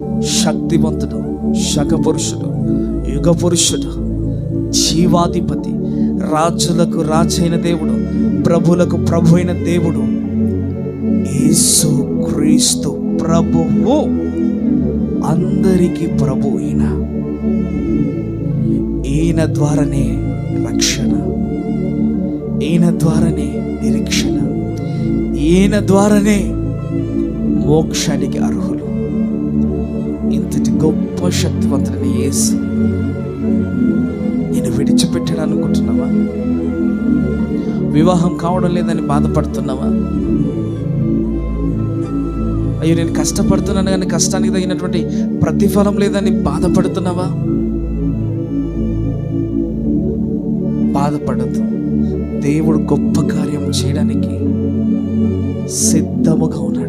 శక్తివంతుడు, శకపురుషుడు, యుగ పురుషుడు, జీవాధిపతి, రాజులకు రాజైన దేవుడు, ప్రభులకు ప్రభు అయిన దేవుడు యేసు క్రీస్తు ప్రభువు. అందరికీ ప్రభు ఈయన ద్వారానే రక్షణ, ఈయన ద్వారానే నిరీక్షణ, ఈయన ద్వారానే మోక్షానికి అర్హులు. ఇంతటి గొప్ప శక్తివంతుడైన యేసు నేను విడిచిపెట్టాను అనుకుంటున్నావా? వివాహం కావడం లేదని బాధపడుతున్నావా? అయ్యో నేను కష్టపడుతున్నాను కానీ కష్టానికి తగినటువంటి ప్రతిఫలం లేదని బాధపడుతున్నావా? బాధపడద్దు. దేవుడు గొప్ప కార్యం చేయడానికి సిద్ధముగా ఉన్నాడు.